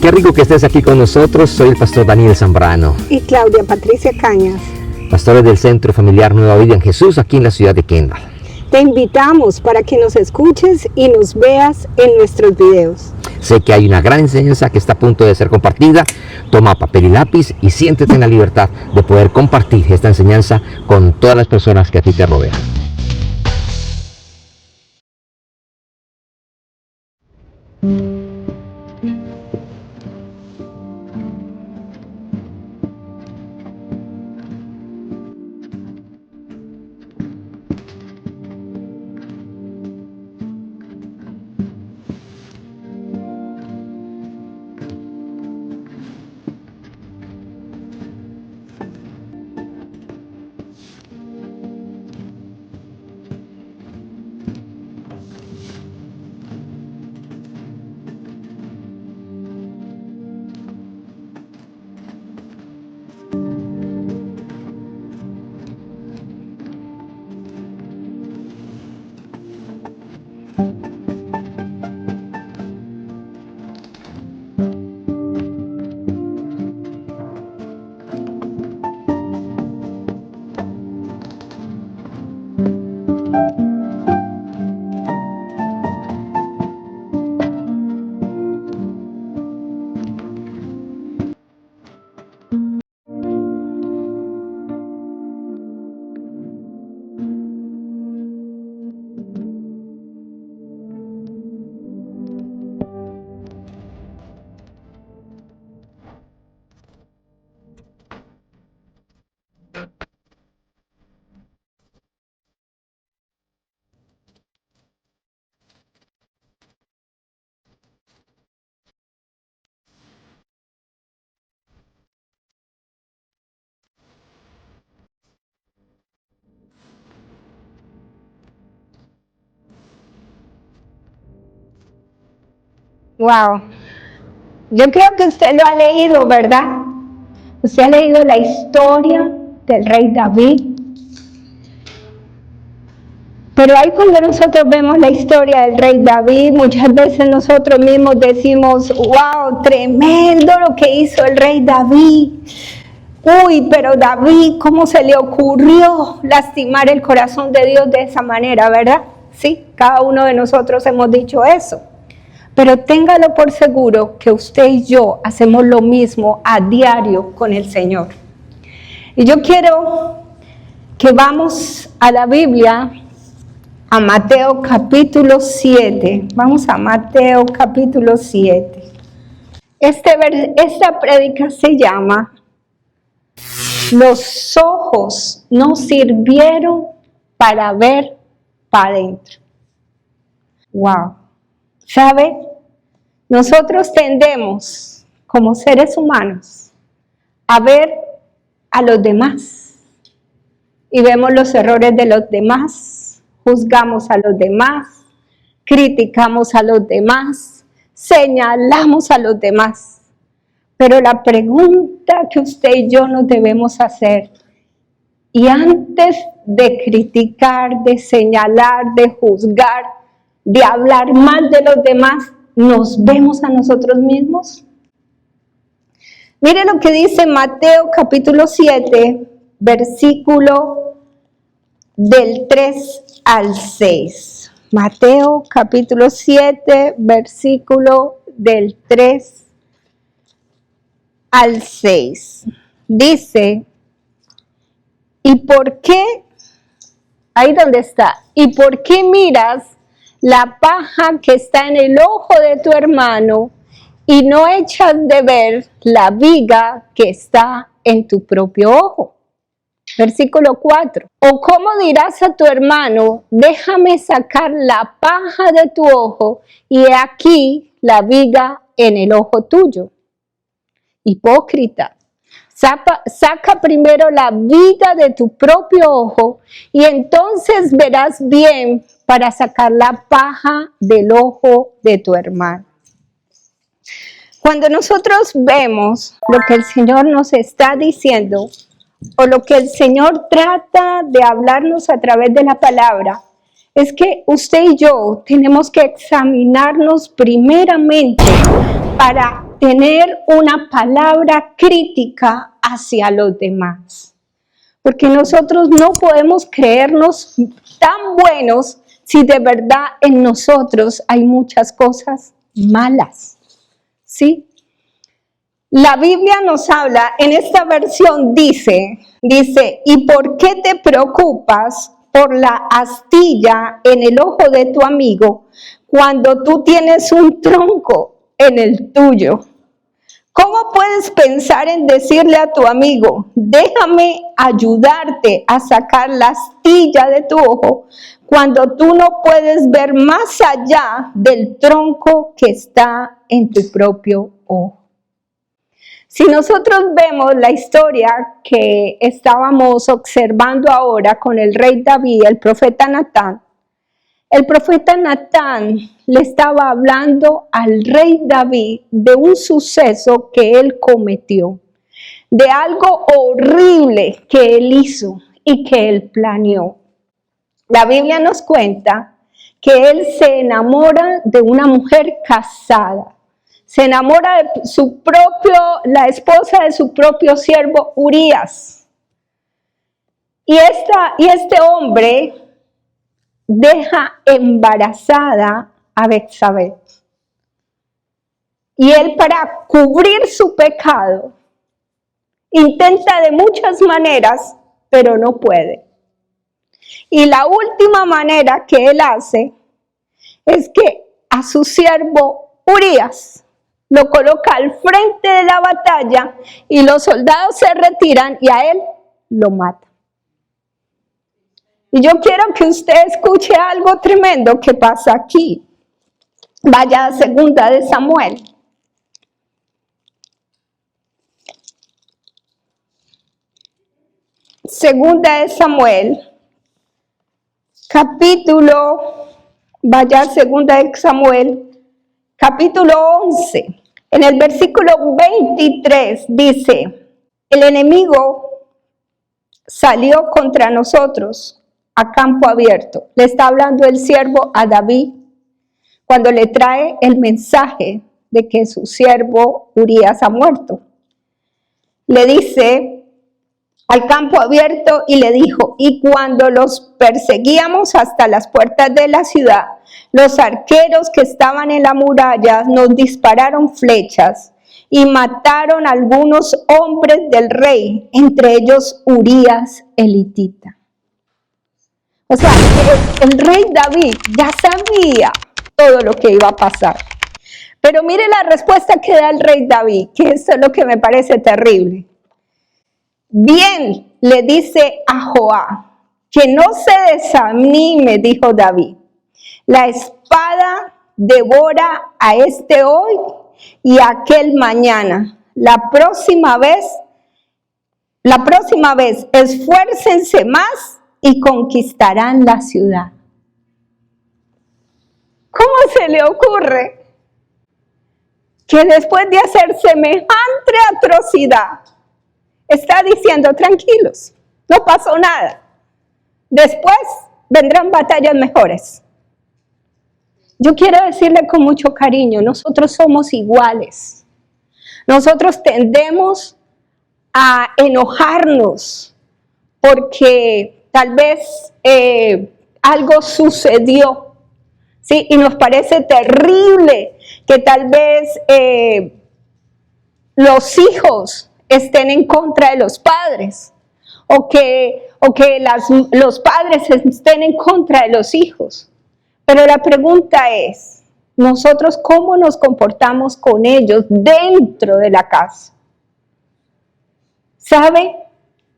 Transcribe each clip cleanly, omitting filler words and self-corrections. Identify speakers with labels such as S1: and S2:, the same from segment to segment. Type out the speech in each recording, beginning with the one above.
S1: Qué rico que estés aquí con nosotros. Soy el pastor Daniel Zambrano.
S2: Y Claudia Patricia Cañas.
S1: Pastores del Centro Familiar Nueva Vida en Jesús, aquí en la ciudad de Kendall.
S2: Te invitamos para que nos escuches y nos veas en nuestros videos.
S1: Sé que hay una gran enseñanza que está a punto de ser compartida. Toma papel y lápiz y siéntete en la libertad de poder compartir esta enseñanza con todas las personas que a ti te rodean.
S2: Wow. Yo creo que usted lo ha leído, ¿verdad? Usted ha leído la historia del rey David. Pero ahí cuando nosotros vemos la historia del rey David, muchas veces nosotros mismos decimos, wow, tremendo lo que hizo el rey David. Uy, pero David, ¿cómo se le ocurrió lastimar el corazón de Dios de esa manera, verdad? Sí, cada uno de nosotros hemos dicho eso. Pero téngalo por seguro que usted y yo hacemos lo mismo a diario con el Señor. Y yo quiero que vamos a la Biblia, a Mateo capítulo 7. Vamos a Mateo capítulo 7. Esta prédica se llama Los ojos no sirvieron para ver para adentro. Wow. ¿Sabe? Nosotros tendemos, como seres humanos, a ver a los demás y vemos los errores de los demás, juzgamos a los demás, criticamos a los demás, señalamos a los demás. Pero la pregunta que usted y yo nos debemos hacer, y antes de criticar, de señalar, de juzgar, de hablar mal de los demás, ¿nos vemos a nosotros mismos? Mire lo que dice Mateo capítulo 7, versículo del 3 al 6. Mateo capítulo 7, versículo del 3 al 6. Dice, ¿y por qué? Ahí donde está. ¿Y por qué miras la paja que está en el ojo de tu hermano y no echas de ver la viga que está en tu propio ojo? Versículo 4. ¿O cómo dirás a tu hermano, déjame sacar la paja de tu ojo y he aquí la viga en el ojo tuyo? Hipócrita. Saca primero la viga de tu propio ojo y entonces verás bien para sacar la paja del ojo de tu hermano. Cuando nosotros vemos lo que el Señor nos está diciendo o lo que el Señor trata de hablarnos a través de la palabra, es que usted y yo tenemos que examinarnos primeramente para tener una palabra crítica hacia los demás. Porque nosotros no podemos creernos tan buenos si de verdad en nosotros hay muchas cosas malas. ¿Sí? La Biblia nos habla, en esta versión dice, ¿y por qué te preocupas por la astilla en el ojo de tu amigo cuando tú tienes un tronco en el tuyo? ¿Cómo puedes pensar en decirle a tu amigo, déjame ayudarte a sacar la astilla de tu ojo, cuando tú no puedes ver más allá del tronco que está en tu propio ojo? Si nosotros vemos la historia que estábamos observando ahora con el rey David, el profeta Natán le estaba hablando al rey David de un suceso que él cometió, de algo horrible que él hizo y que él planeó. La Biblia nos cuenta que él se enamora de una mujer casada. Se enamora de la esposa de su propio siervo Urías. Y este hombre deja embarazada a Betsabé. Y él, para cubrir su pecado, intenta de muchas maneras, pero no puede. Y la última manera que él hace es que a su siervo Urías lo coloca al frente de la batalla y los soldados se retiran y a él lo matan. Y yo quiero que usted escuche algo tremendo que pasa aquí. Vaya a Segunda de Samuel. Segunda de Samuel, capítulo 11. En el versículo 23 dice, el enemigo salió contra nosotros a campo abierto. Le está hablando el siervo a David cuando le trae el mensaje de que su siervo Urías ha muerto. Le dice al campo abierto y le dijo, y cuando los perseguíamos hasta las puertas de la ciudad, los arqueros que estaban en la muralla nos dispararon flechas y mataron a algunos hombres del rey, entre ellos Urías el hitita. O sea, el rey David ya sabía todo lo que iba a pasar. Pero mire la respuesta que da el rey David, que esto es lo que me parece terrible. Bien, le dice a Joab, que no se desanime, dijo David. La espada devora a este hoy y a aquel mañana. La próxima vez, esfuércense más y conquistarán la ciudad. ¿Cómo se le ocurre que después de hacer semejante atrocidad, está diciendo, tranquilos, no pasó nada? Después vendrán batallas mejores. Yo quiero decirle con mucho cariño, nosotros somos iguales. Nosotros tendemos a enojarnos porque tal vez algo sucedió, ¿sí? Y nos parece terrible que tal vez los hijos estén en contra de los padres o que los padres estén en contra de los hijos. Pero la pregunta es, ¿nosotros cómo nos comportamos con ellos dentro de la casa? ¿Sabe?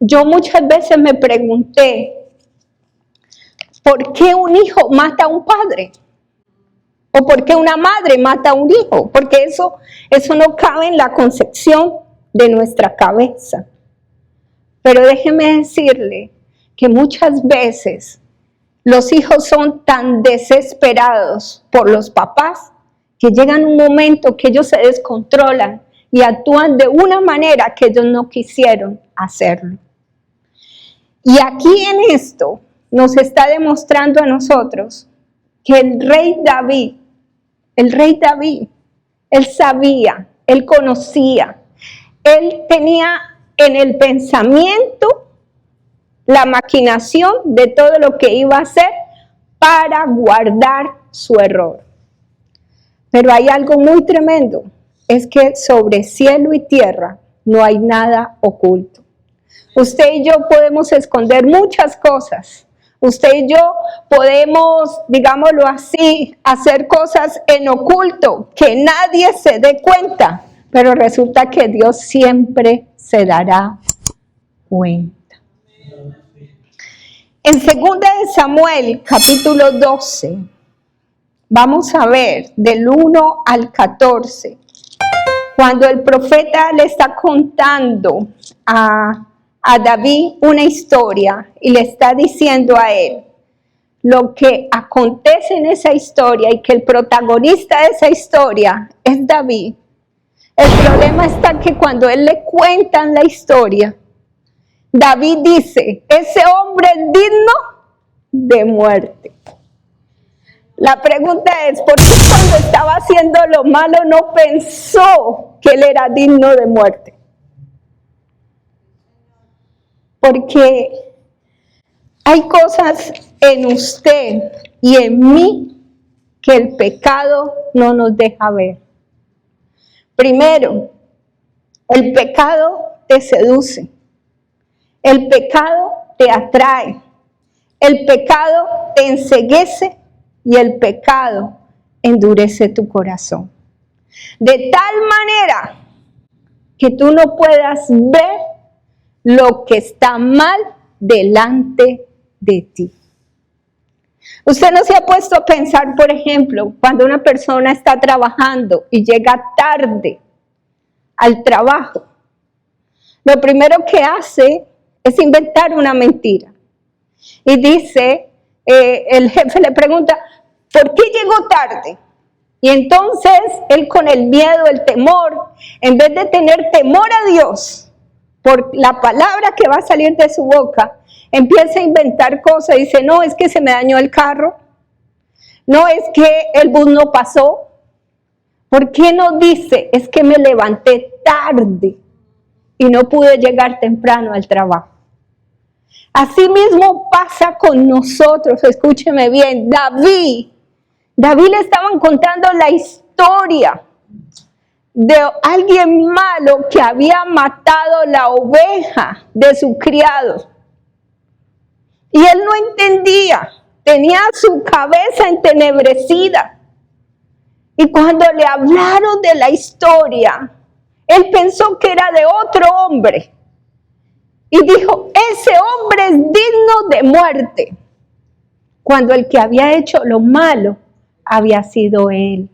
S2: Yo muchas veces me pregunté, ¿por qué un hijo mata a un padre? ¿O por qué una madre mata a un hijo? Porque eso no cabe en la concepción de nuestra cabeza. Pero déjeme decirle que muchas veces los hijos son tan desesperados por los papás que llegan un momento que ellos se descontrolan y actúan de una manera que ellos no quisieron hacerlo. Y aquí en esto nos está demostrando a nosotros que el rey David, él sabía él conocía, él tenía en el pensamiento la maquinación de todo lo que iba a hacer para guardar su error. Pero hay algo muy tremendo, es que sobre cielo y tierra no hay nada oculto. Usted y yo podemos esconder muchas cosas. Usted y yo podemos, digámoslo así, hacer cosas en oculto, que nadie se dé cuenta, pero resulta que Dios siempre se dará cuenta. En 2 de Samuel, capítulo 12, vamos a ver del 1 al 14, cuando el profeta le está contando a David una historia y le está diciendo a él lo que acontece en esa historia y que el protagonista de esa historia es David. El problema está que cuando él le cuentan la historia, David dice, ese hombre es digno de muerte. La pregunta es, ¿por qué cuando estaba haciendo lo malo no pensó que él era digno de muerte? Porque hay cosas en usted y en mí que el pecado no nos deja ver. Primero, el pecado te seduce, el pecado te atrae, el pecado te enceguece y el pecado endurece tu corazón. De tal manera que tú no puedas ver lo que está mal delante de ti. Usted no se ha puesto a pensar, por ejemplo, cuando una persona está trabajando y llega tarde al trabajo, lo primero que hace es inventar una mentira. Y dice, el jefe le pregunta, ¿por qué llegó tarde? Y entonces él con el miedo, el temor, en vez de tener temor a Dios por la palabra que va a salir de su boca, empieza a inventar cosas. Dice, no, es que se me dañó el carro. No, es que el bus no pasó. ¿Por qué no dice, es que me levanté tarde y no pude llegar temprano al trabajo? Así mismo pasa con nosotros. Escúcheme bien, David le estaban contando la historia de alguien malo que había matado la oveja de su criado. Y él no entendía, tenía su cabeza entenebrecida. Y cuando le hablaron de la historia, él pensó que era de otro hombre. Y dijo, ese hombre es digno de muerte. Cuando el que había hecho lo malo había sido él.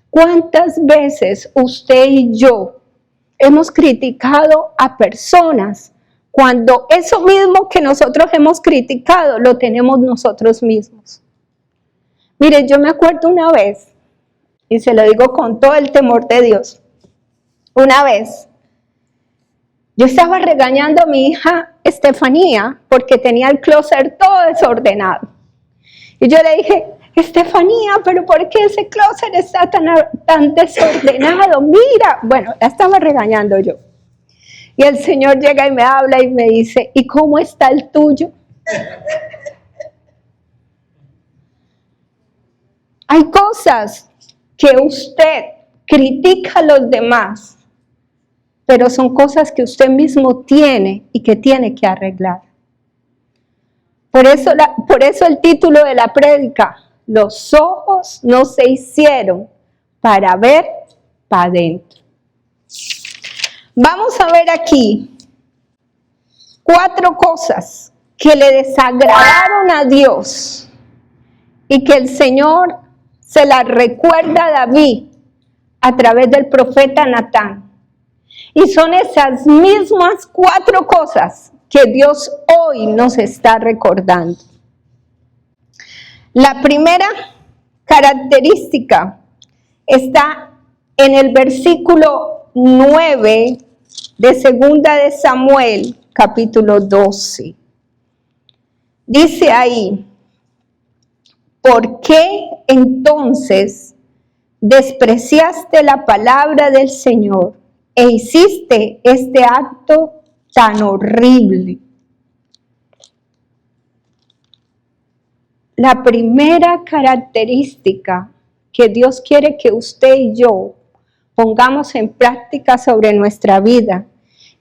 S2: ¿Cuántas veces usted y yo hemos criticado a personas cuando eso mismo que nosotros hemos criticado lo tenemos nosotros mismos? Mire, yo me acuerdo una vez, y se lo digo con todo el temor de Dios, una vez yo estaba regañando a mi hija Estefanía porque tenía el closet todo desordenado. Y yo le dije, Estefanía, pero ¿por qué ese closet está tan desordenado? Mira, bueno, la estaba regañando yo. Y el Señor llega y me habla y me dice, ¿y cómo está el tuyo? Hay cosas que usted critica a los demás, pero son cosas que usted mismo tiene y que tiene que arreglar. Por eso el título de la prédica, los ojos no se hicieron para ver para adentro. Vamos a ver aquí 4 cosas que le desagradaron a Dios y que el Señor se las recuerda a David a través del profeta Natán. Y son esas mismas 4 cosas que Dios hoy nos está recordando. La primera característica está en el versículo 9 de 2 de Samuel, capítulo 12. Dice ahí, ¿por qué entonces despreciaste la palabra del Señor e hiciste este acto tan horrible. La primera característica que Dios quiere que usted y yo pongamos en práctica sobre nuestra vida,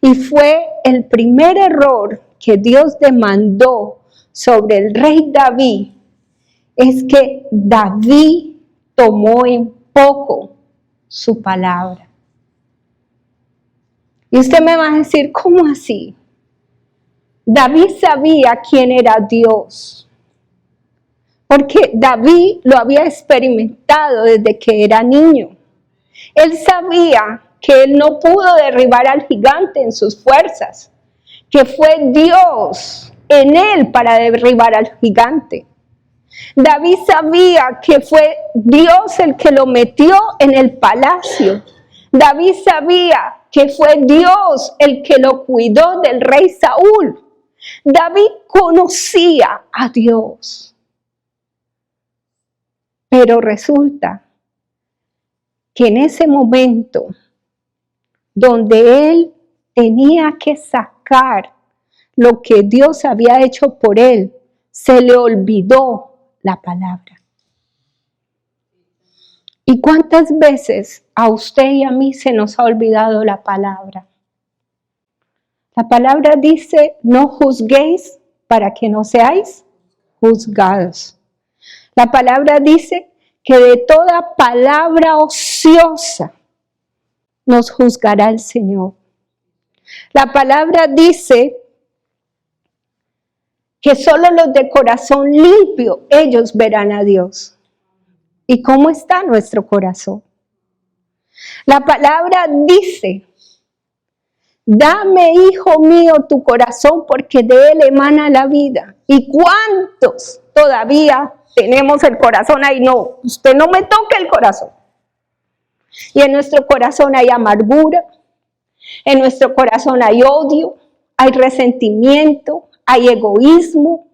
S2: y fue el primer error que Dios demandó sobre el rey David, es que David tomó en poco su palabra. Y usted me va a decir, ¿cómo así? David sabía quién era Dios, porque David lo había experimentado desde que era niño. Él sabía que él no pudo derribar al gigante en sus fuerzas, que fue Dios en él para derribar al gigante. David sabía que fue Dios el que lo metió en el palacio. David sabía que fue Dios el que lo cuidó del rey Saúl. David conocía a Dios. Pero resulta que en ese momento donde él tenía que sacar lo que Dios había hecho por él, se le olvidó la palabra. ¿Y cuántas veces a usted y a mí se nos ha olvidado la palabra? La palabra dice, no juzguéis para que no seáis juzgados. La palabra dice que de toda palabra ociosa nos juzgará el Señor. La palabra dice que solo los de corazón limpio, ellos verán a Dios. ¿Y cómo está nuestro corazón? La palabra dice, dame, hijo mío, tu corazón, porque de él emana la vida. ¿Y cuántos todavía tenemos el corazón ahí? No, usted no me toque el corazón. Y en nuestro corazón hay amargura, en nuestro corazón hay odio, hay resentimiento, hay egoísmo.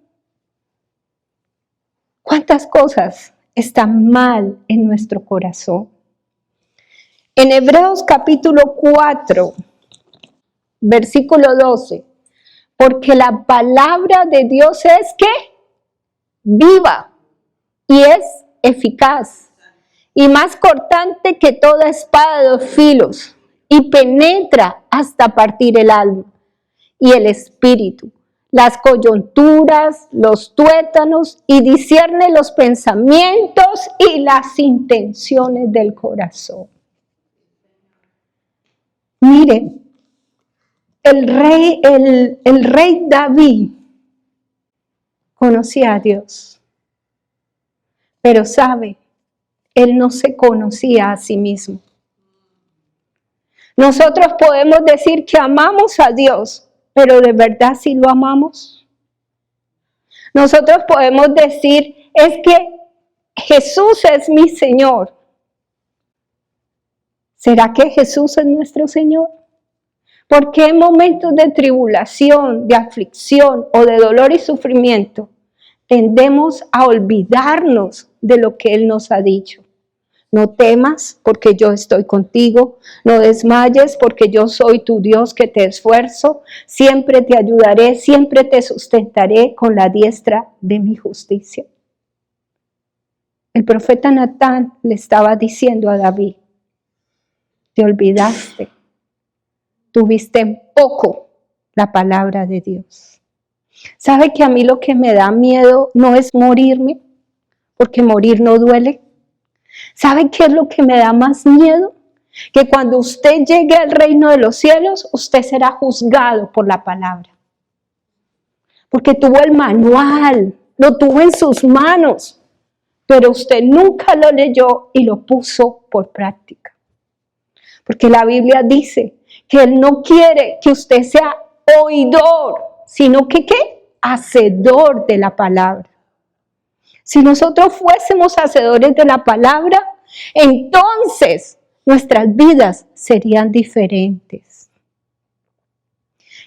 S2: ¿Cuántas cosas están mal en nuestro corazón? En Hebreos capítulo 4, versículo 12, porque la palabra de Dios es que viva y es eficaz y más cortante que toda espada de dos filos y penetra hasta partir el alma y el espíritu, las coyunturas, los tuétanos, y discierne los pensamientos y las intenciones del corazón. Miren, el rey David conocía a Dios, pero sabe, él no se conocía a sí mismo. Nosotros podemos decir que amamos a Dios, pero ¿de verdad sí lo amamos? Nosotros podemos decir, es que Jesús es mi Señor. ¿Será que Jesús es nuestro Señor? Porque en momentos de tribulación, de aflicción o de dolor y sufrimiento, tendemos a olvidarnos de lo que Él nos ha dicho. No temas porque yo estoy contigo, no desmayes porque yo soy tu Dios que te esfuerzo, siempre te ayudaré, siempre te sustentaré con la diestra de mi justicia. El profeta Natán le estaba diciendo a David, te olvidaste, tuviste en poco la palabra de Dios. ¿Sabe que a mí lo que me da miedo no es morirme? Porque morir no duele. ¿Sabe qué es lo que me da más miedo? Que cuando usted llegue al reino de los cielos, usted será juzgado por la palabra. Porque tuvo el manual, lo tuvo en sus manos, pero usted nunca lo leyó y lo puso por práctica. Porque la Biblia dice que Él no quiere que usted sea oidor, sino que ¿qué? Hacedor de la palabra. Si nosotros fuésemos hacedores de la palabra, entonces nuestras vidas serían diferentes.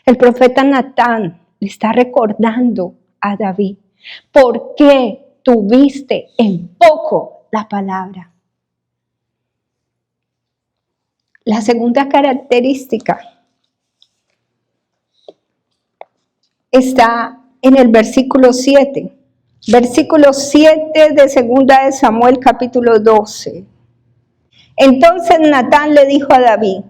S2: El profeta Natán le está recordando a David, ¿por qué tuviste en poco la palabra? La segunda característica está en el versículo 7. Versículo 7 de segunda de Samuel capítulo 12. Entonces Natán le dijo a David: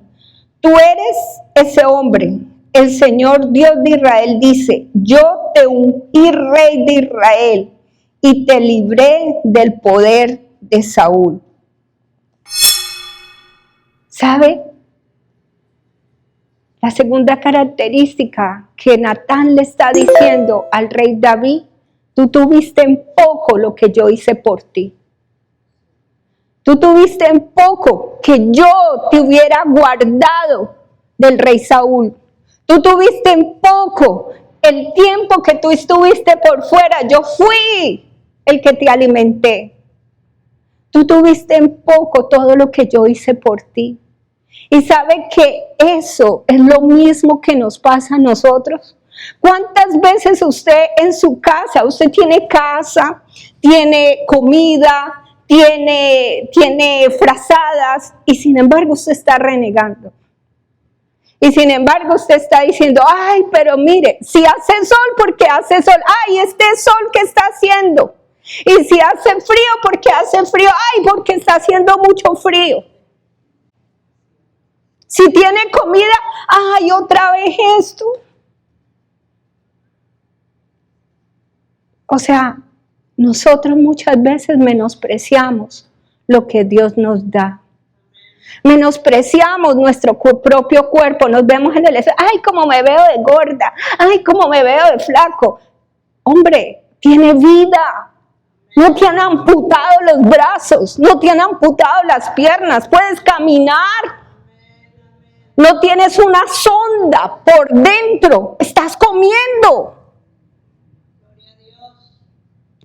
S2: tú eres ese hombre. El Señor Dios de Israel dice: yo te ungí rey de Israel y te libré del poder de Saúl. ¿Sabe? La segunda característica que Natán le está diciendo al rey David: tú tuviste en poco lo que yo hice por ti. Tú tuviste en poco que yo te hubiera guardado del rey Saúl. Tú tuviste en poco el tiempo que tú estuviste por fuera. Yo fui el que te alimenté. Tú tuviste en poco todo lo que yo hice por ti. Y sabe que eso es lo mismo que nos pasa a nosotros. ¿Cuántas veces usted en su casa, usted tiene casa, tiene comida, tiene frazadas, y sin embargo usted está renegando? Y sin embargo usted está diciendo: ay, pero mire, si hace sol, porque hace sol. Ay, este sol que está haciendo. Y si hace frío, porque hace frío. Ay, porque está haciendo mucho frío. Si tiene comida, ay, otra vez esto. O sea, nosotros muchas veces menospreciamos lo que Dios nos da. Menospreciamos nuestro propio cuerpo. Nos vemos en el espejo: ay, cómo me veo de gorda. Ay, cómo me veo de flaco. Hombre, tiene vida. No te han amputado los brazos. No te han amputado las piernas. Puedes caminar. No tienes una sonda por dentro. Estás comiendo.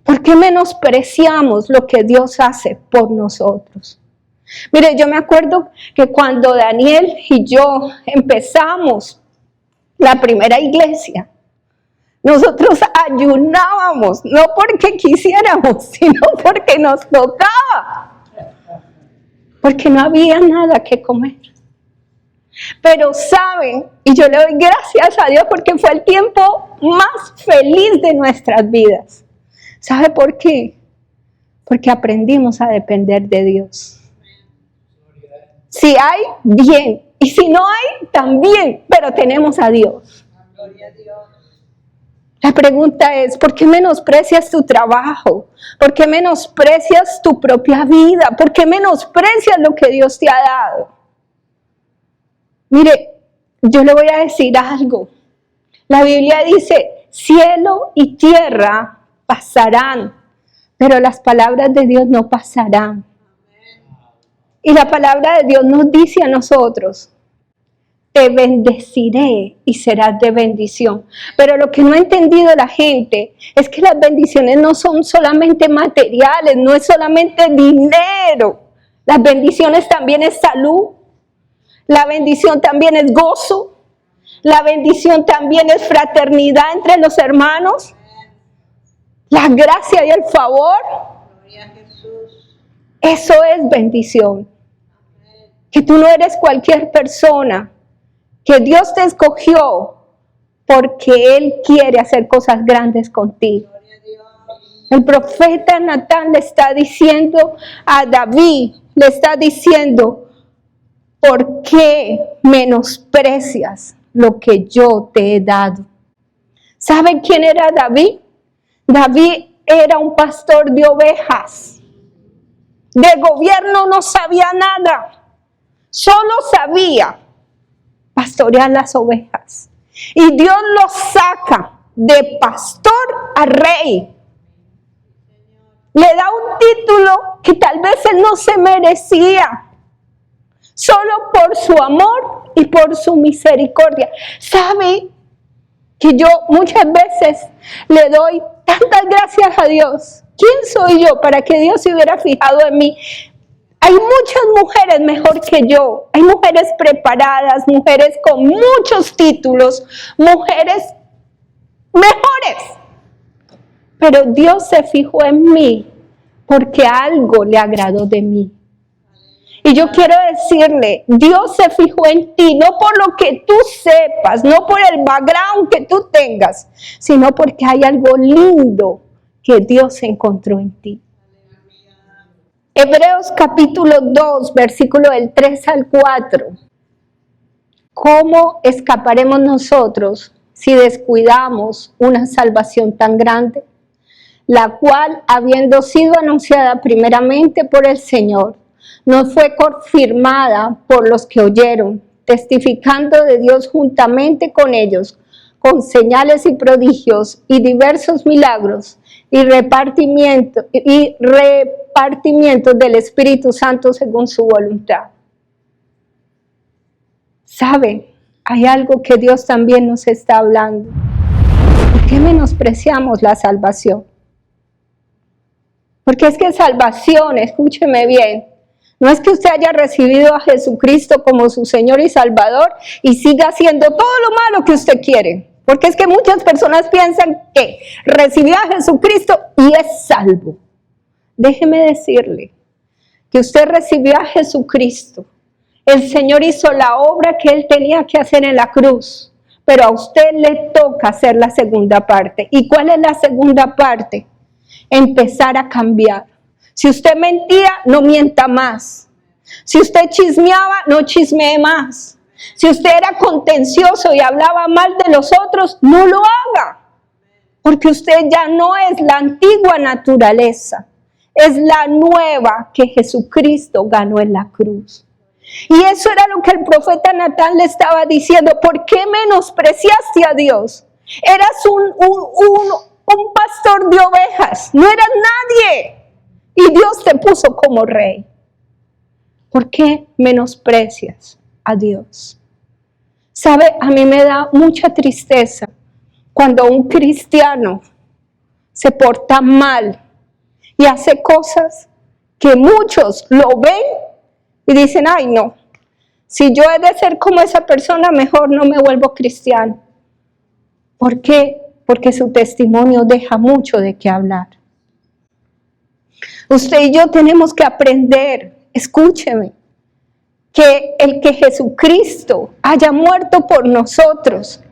S2: ¿Por qué menospreciamos lo que Dios hace por nosotros? Mire, yo me acuerdo que cuando Daniel y yo empezamos la primera iglesia, nosotros ayunábamos, no porque quisiéramos, sino porque nos tocaba. Porque no había nada que comer. Pero saben, y yo le doy gracias a Dios porque fue el tiempo más feliz de nuestras vidas. ¿Sabe por qué? Porque aprendimos a depender de Dios. Si hay, bien. Y si no hay, también. Pero tenemos a Dios. La pregunta es: ¿por qué menosprecias tu trabajo? ¿Por qué menosprecias tu propia vida? ¿Por qué menosprecias lo que Dios te ha dado? Mire, yo le voy a decir algo. La Biblia dice: cielo y tierra pasarán, pero las palabras de Dios no pasarán. Y la palabra de Dios nos dice a nosotros: te bendeciré y serás de bendición. Pero lo que no ha entendido la gente es que las bendiciones no son solamente materiales, no es solamente dinero. Las bendiciones también es salud. La bendición también es gozo. La bendición también es fraternidad entre los hermanos. La gracia y el favor. Eso es bendición. Que tú no eres cualquier persona. Que Dios te escogió porque Él quiere hacer cosas grandes contigo. El profeta Natán le está diciendo a David, le está diciendo: ¿por qué menosprecias lo que yo te he dado? ¿Saben quién era David? David era un pastor de ovejas. De gobierno no sabía nada. Solo sabía pastorear las ovejas. Y Dios lo saca de pastor a rey. Le da un título que tal vez él no se merecía. Solo por su amor y por su misericordia. ¿Sabe que yo muchas veces le doy tantas gracias a Dios? ¿Quién soy yo para que Dios se hubiera fijado en mí? Hay muchas mujeres mejor que yo. Hay mujeres preparadas, mujeres con muchos títulos, mujeres mejores. Pero Dios se fijó en mí porque algo le agradó de mí. Y yo quiero decirle, Dios se fijó en ti, no por lo que tú sepas, no por el background que tú tengas, sino porque hay algo lindo que Dios encontró en ti. Hebreos capítulo 2, versículo del 3 al 4. ¿Cómo escaparemos nosotros si descuidamos una salvación tan grande, la cual, habiendo sido anunciada primeramente por el Señor, nos fue confirmada por los que oyeron, testificando de Dios juntamente con ellos, con señales y prodigios y diversos milagros y repartimientos del Espíritu Santo según su voluntad? ¿Sabe? Hay algo que Dios también nos está hablando. ¿Por qué menospreciamos la salvación? Porque es que salvación, escúcheme bien, no es que usted haya recibido a Jesucristo como su Señor y Salvador y siga haciendo todo lo malo que usted quiere. Porque es que muchas personas piensan que recibió a Jesucristo y es salvo. Déjeme decirle que usted recibió a Jesucristo. El Señor hizo la obra que Él tenía que hacer en la cruz, pero a usted le toca hacer la segunda parte. ¿Y cuál es la segunda parte? Empezar a cambiar. Si usted mentía, no mienta más. Si usted chismeaba, no chismee más. Si usted era contencioso y hablaba mal de los otros, no lo haga. Porque usted ya no es la antigua naturaleza, es la nueva que Jesucristo ganó en la cruz. Y eso era lo que el profeta Natán le estaba diciendo. ¿Por qué menospreciaste a Dios? Eras un pastor de ovejas, no eras nadie. Y Dios te puso como rey. ¿Por qué menosprecias a Dios? ¿Sabe? A mí me da mucha tristeza cuando un cristiano se porta mal y hace cosas que muchos lo ven y dicen, ay no, si yo he de ser como esa persona, mejor no me vuelvo cristiano. ¿Por qué? Porque su testimonio deja mucho de qué hablar. Usted y yo tenemos que aprender, escúcheme, que el que Jesucristo haya muerto por nosotros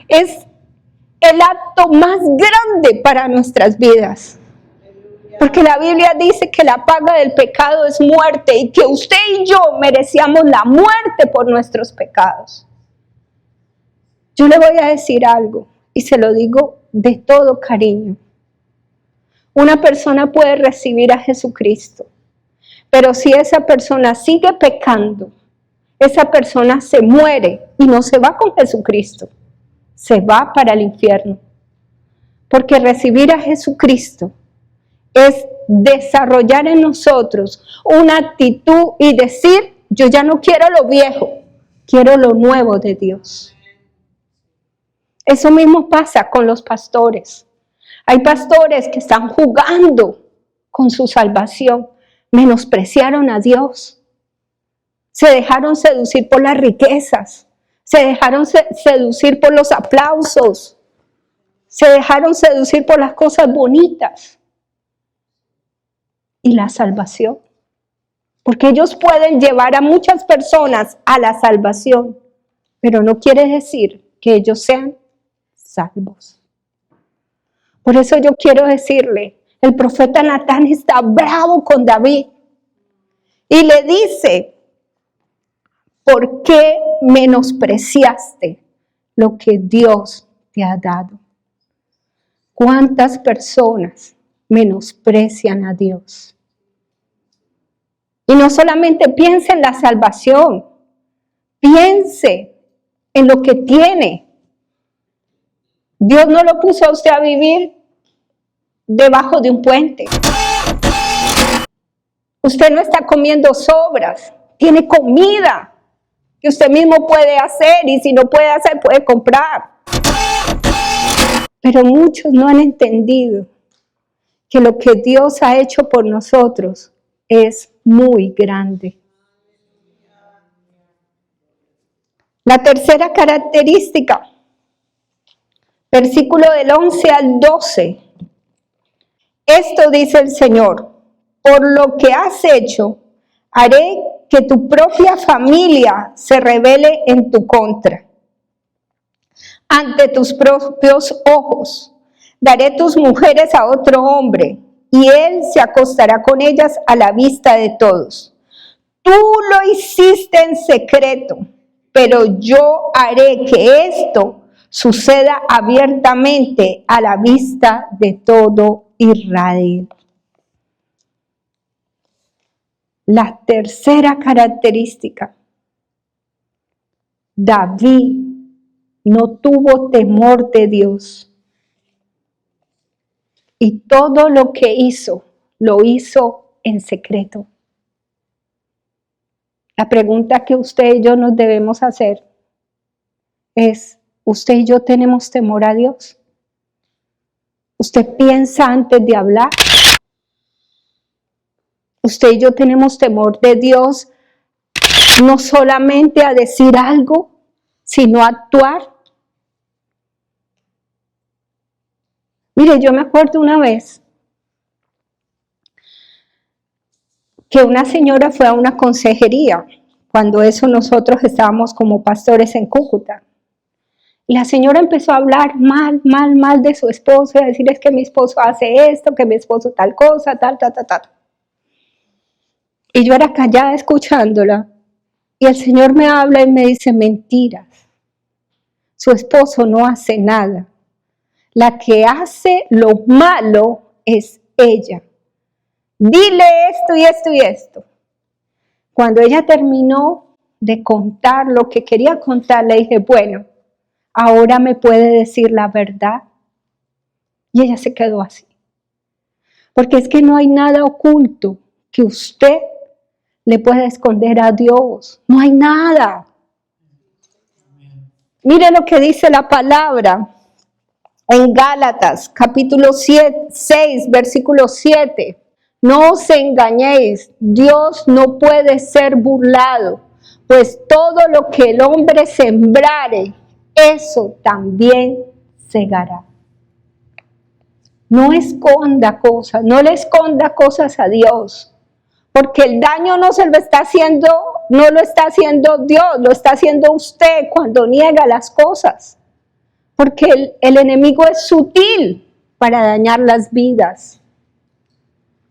S2: es el acto más grande para nuestras vidas. Porque la Biblia dice que la paga del pecado es muerte y que usted y yo merecíamos la muerte por nuestros pecados. Yo le voy a decir algo y se lo digo de todo cariño. Una persona puede recibir a Jesucristo, pero si esa persona sigue pecando, esa persona se muere y no se va con Jesucristo, se va para el infierno. Porque recibir a Jesucristo es desarrollar en nosotros una actitud y decir, yo ya no quiero lo viejo, quiero lo nuevo de Dios. Eso mismo pasa con los pastores. Hay pastores que están jugando con su salvación, menospreciaron a Dios, se dejaron seducir por las riquezas, se dejaron seducir por los aplausos, se dejaron seducir por las cosas bonitas. Y la salvación, porque ellos pueden llevar a muchas personas a la salvación, pero no quiere decir que ellos sean salvos. Por eso yo quiero decirle, el profeta Natán está bravo con David y le dice, ¿por qué menospreciaste lo que Dios te ha dado? ¿Cuántas personas menosprecian a Dios? Y no solamente piense en la salvación, piense en lo que tiene. Dios no lo puso a usted a vivir debajo de un puente. Usted no está comiendo sobras, tiene comida que usted mismo puede hacer y si no puede hacer, puede comprar. Pero muchos no han entendido que lo que Dios ha hecho por nosotros es muy grande. La tercera característica, versículo del 11 al 12. Esto dice el Señor, por lo que has hecho, haré que tu propia familia se rebele en tu contra. Ante tus propios ojos daré tus mujeres a otro hombre, y él se acostará con ellas a la vista de todos. Tú lo hiciste en secreto, pero yo haré que esto suceda abiertamente a la vista de todo Israel. La tercera característica: David no tuvo temor de Dios. Y todo lo que hizo, lo hizo en secreto. La pregunta que usted y yo nos debemos hacer es, ¿usted y yo tenemos temor a Dios? ¿Usted piensa antes de hablar? ¿Usted y yo tenemos temor de Dios no solamente a decir algo, sino a actuar? Mire, yo me acuerdo una vez que una señora fue a una consejería, cuando eso nosotros estábamos como pastores en Cúcuta. Y la señora empezó a hablar mal de su esposo, y a decir, es que mi esposo hace esto, que mi esposo tal cosa, tal. Y yo era callada escuchándola, y el Señor me habla y me dice, mentiras. Su esposo no hace nada. La que hace lo malo es ella. Dile esto y esto y esto. Cuando ella terminó de contar lo que quería contar, le dije, bueno, ahora me puede decir la verdad. Y ella se quedó así. Porque es que no hay nada oculto que usted le pueda esconder a Dios. No hay nada. Mire lo que dice la palabra en Gálatas, capítulo 6, versículo 7. No os engañéis, Dios no puede ser burlado, pues todo lo que el hombre sembrare, eso también segará. No esconda cosas, no le esconda cosas a Dios, porque el daño no se lo está haciendo, no lo está haciendo Dios, lo está haciendo usted cuando niega las cosas. Porque el enemigo es sutil para dañar las vidas.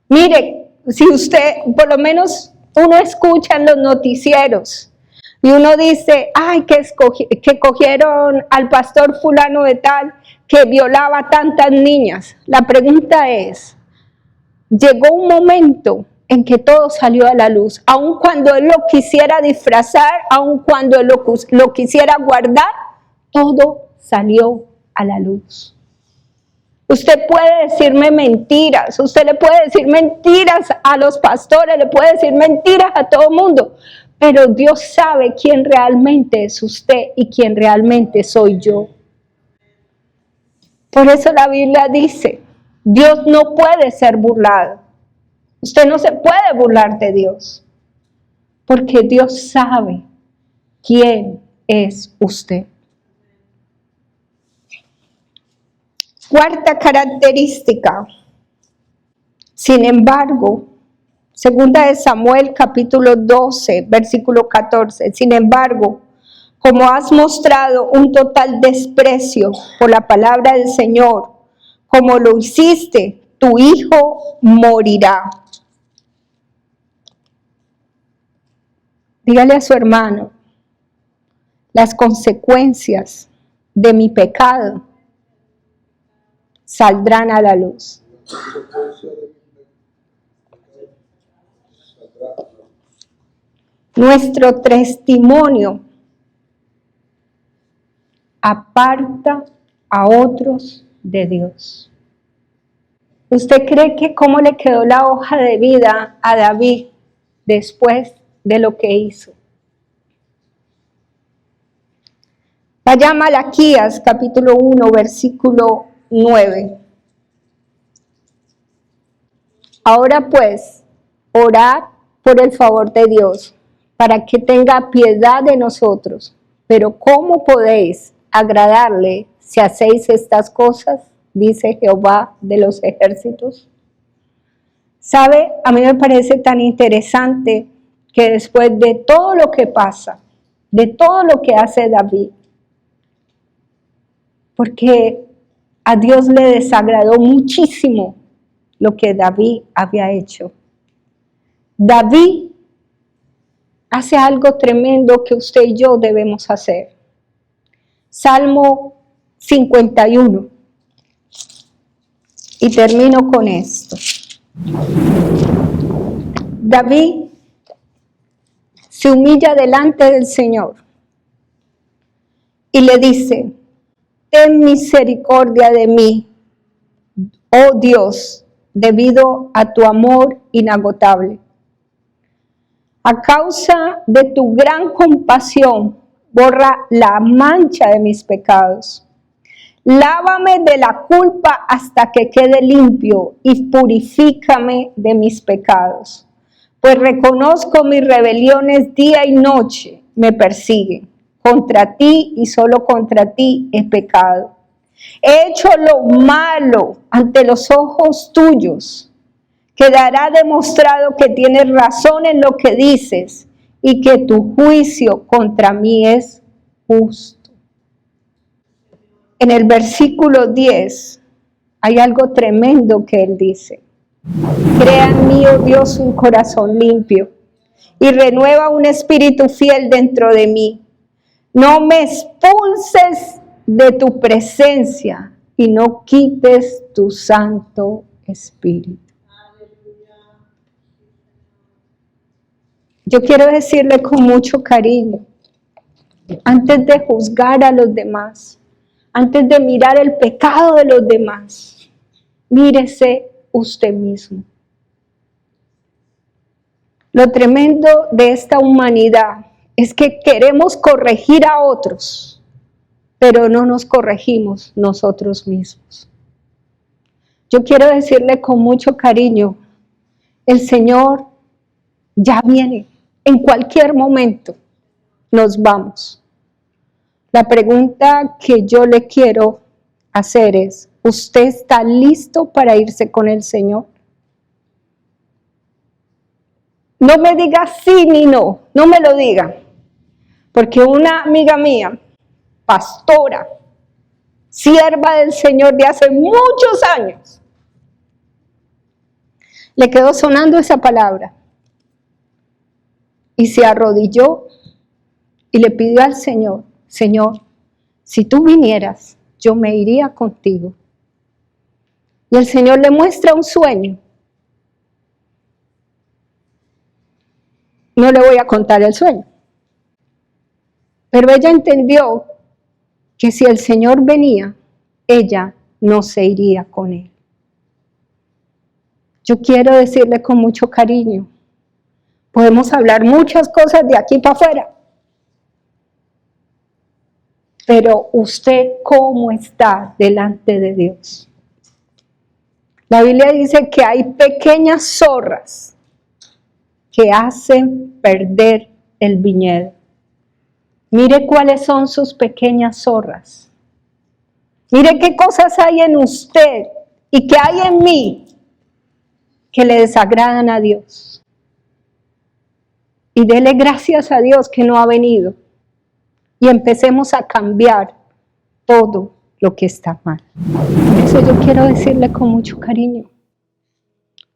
S2: Mire, si usted, por lo menos uno escucha en los noticieros y uno dice, ay, que cogieron al pastor fulano de tal que violaba a tantas niñas. La pregunta es, llegó un momento en que todo salió a la luz, aun cuando él lo quisiera disfrazar, aun cuando él lo quisiera guardar, todo salió a la luz. Usted puede decirme mentiras, usted le puede decir mentiras a los pastores, le puede decir mentiras a todo el mundo, pero Dios sabe quién realmente es usted y quién realmente soy yo. Por eso la Biblia dice, Dios no puede ser burlado. Usted no se puede burlar de Dios, porque Dios sabe quién es usted. Cuarta característica, sin embargo, segunda de Samuel capítulo 12, versículo 14, sin embargo, como has mostrado un total desprecio por la palabra del Señor, como lo hiciste, tu hijo morirá. Dígale a su hermano, las consecuencias de mi pecado saldrán a la luz. Nuestro testimonio aparta a otros de Dios. ¿Usted cree que cómo le quedó la hoja de vida a David después de lo que hizo? Vaya a Malaquías capítulo 1, versículo 9. Ahora pues, orad por el favor de Dios, para que tenga piedad de nosotros. Pero ¿cómo podéis agradarle si hacéis estas cosas? Dice Jehová de los ejércitos. ¿Sabe? A mí me parece tan interesante que después de todo lo que pasa, de todo lo que hace David, porque a Dios le desagradó muchísimo lo que David había hecho. David hace algo tremendo que usted y yo debemos hacer. Salmo 51. Y termino con esto. David se humilla delante del Señor y le dice: ten misericordia de mí, oh Dios, debido a tu amor inagotable. A causa de tu gran compasión, borra la mancha de mis pecados. Lávame de la culpa hasta que quede limpio y purifícame de mis pecados. Pues reconozco mis rebeliones día y noche me persiguen. Contra ti y solo contra ti he pecado. He hecho lo malo ante los ojos tuyos. Quedará demostrado que tienes razón en lo que dices y que tu juicio contra mí es justo. En el versículo 10 hay algo tremendo que él dice: crea en mí, oh Dios, un corazón limpio y renueva un espíritu fiel dentro de mí. No me expulses de tu presencia y no quites tu Santo Espíritu. Yo quiero decirle con mucho cariño, antes de juzgar a los demás, antes de mirar el pecado de los demás, mírese usted mismo. Lo tremendo de esta humanidad es que queremos corregir a otros, pero no nos corregimos nosotros mismos. Yo quiero decirle con mucho cariño, el Señor ya viene, en cualquier momento nos vamos. La pregunta que yo le quiero hacer es: ¿usted está listo para irse con el Señor? No me diga sí ni no, no me lo diga. Porque una amiga mía, pastora, sierva del Señor de hace muchos años, le quedó sonando esa palabra y se arrodilló y le pidió al Señor: Señor, si tú vinieras, yo me iría contigo. Y el Señor le muestra un sueño. No le voy a contar el sueño. Pero ella entendió que si el Señor venía, ella no se iría con él. Yo quiero decirle con mucho cariño, podemos hablar muchas cosas de aquí para afuera, pero usted, ¿cómo está delante de Dios? La Biblia dice que hay pequeñas zorras que hacen perder el viñedo. Mire cuáles son sus pequeñas zorras. Mire qué cosas hay en usted y que hay en mí que le desagradan a Dios. Y dele gracias a Dios que no ha venido. Y empecemos a cambiar todo lo que está mal. Por eso yo quiero decirle con mucho cariño,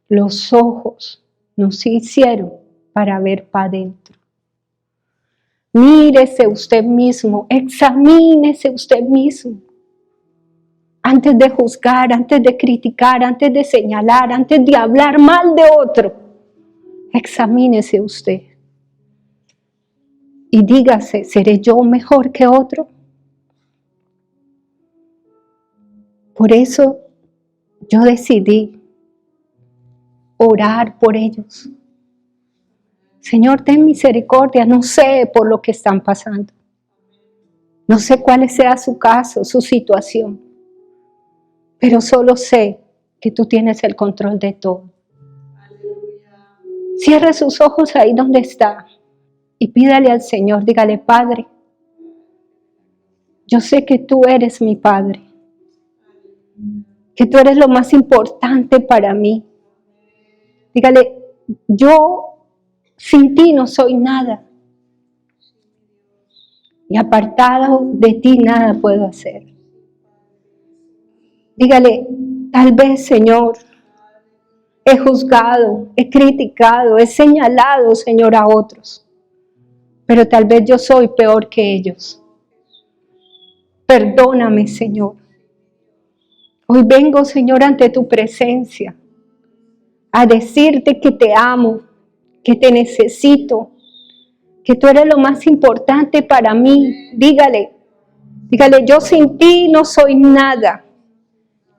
S2: los ojos nos hicieron para ver para adentro. Mírese usted mismo, examínese usted mismo. Antes de juzgar, antes de criticar, antes de señalar, antes de hablar mal de otro, examínese usted. Y dígase, ¿seré yo mejor que otro? Por eso yo decidí orar por ellos. Señor, ten misericordia, no sé por lo que están pasando. No sé cuál sea su caso, su situación. Pero solo sé que tú tienes el control de todo. Cierre sus ojos ahí donde está y pídale al Señor, dígale: Padre, yo sé que tú eres mi Padre, que tú eres lo más importante para mí. Dígale: yo Sin ti no soy nada. Y apartado de ti nada puedo hacer. Dígale, tal vez, Señor, he juzgado, he criticado, he señalado, Señor, a otros. Pero tal vez yo soy peor que ellos. Perdóname, Señor. Hoy vengo, Señor, ante tu presencia a decirte que te amo, que te necesito, que tú eres lo más importante para mí. Dígale, yo sin ti no soy nada.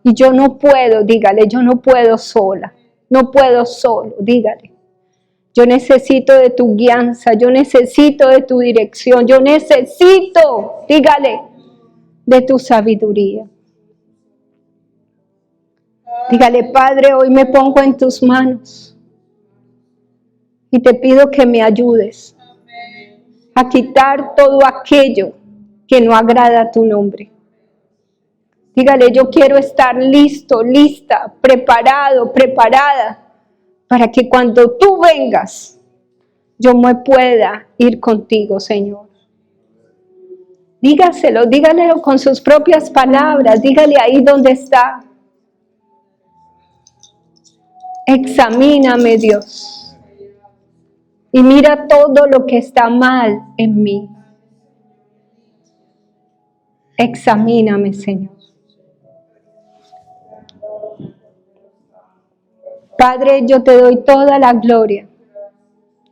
S2: Y yo no puedo, dígale, yo no puedo sola, no puedo solo, dígale. Yo necesito de tu guianza, yo necesito de tu dirección, yo necesito, dígale, de tu sabiduría. Dígale, Padre, hoy me pongo en tus manos y te pido que me ayudes a quitar todo aquello que no agrada a tu nombre. Dígale, yo quiero estar listo, lista, preparado, preparada, para que cuando tú vengas, yo me pueda ir contigo, Señor. Dígalo con sus propias palabras, dígale ahí donde está. Examíname, Dios, y mira todo lo que está mal en mí. Examíname, Señor. Padre, yo te doy toda la gloria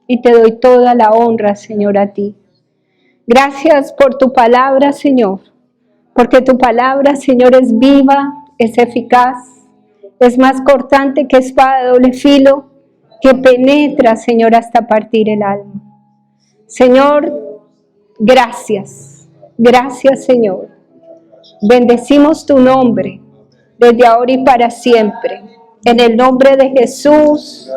S2: y te doy toda la honra, Señor, a ti. Gracias por tu palabra, Señor, porque tu palabra, Señor, es viva, es eficaz, es más cortante que espada de doble filo, que penetra, Señor, hasta partir el alma. Señor, gracias, gracias, Señor. Bendecimos tu nombre desde ahora y para siempre. En el nombre de Jesús.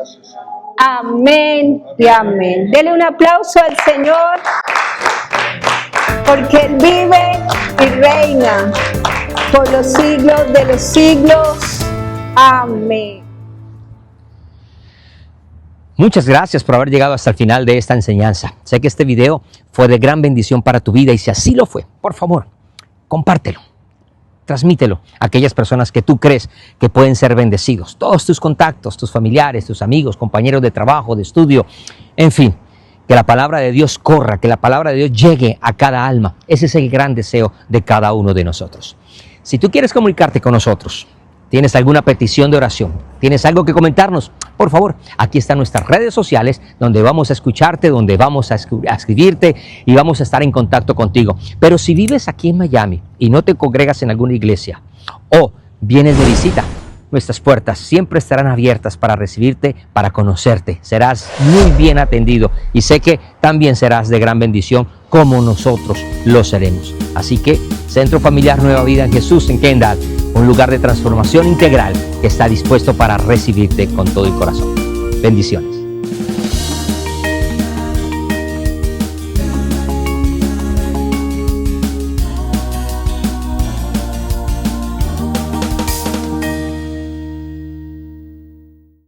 S2: Amén y amén. Dele un aplauso al Señor, porque Él vive y reina por los siglos de los siglos. Amén.
S1: Muchas gracias por haber llegado hasta el final de esta enseñanza. Sé que este video fue de gran bendición para tu vida y si así lo fue, por favor, compártelo. Transmítelo a aquellas personas que tú crees que pueden ser bendecidos. Todos tus contactos, tus familiares, tus amigos, compañeros de trabajo, de estudio, en fin, que la palabra de Dios corra, que la palabra de Dios llegue a cada alma. Ese es el gran deseo de cada uno de nosotros. Si tú quieres comunicarte con nosotros, tienes alguna petición de oración, tienes algo que comentarnos, por favor, aquí están nuestras redes sociales donde vamos a escucharte, donde vamos a escribirte y vamos a estar en contacto contigo. Pero si vives aquí en Miami y no te congregas en alguna iglesia o vienes de visita, nuestras puertas siempre estarán abiertas para recibirte, para conocerte. Serás muy bien atendido y sé que también serás de gran bendición como nosotros lo seremos. Así que Centro Familiar Nueva Vida en Jesús en Kendall, un lugar de transformación integral que está dispuesto para recibirte con todo el corazón. Bendiciones.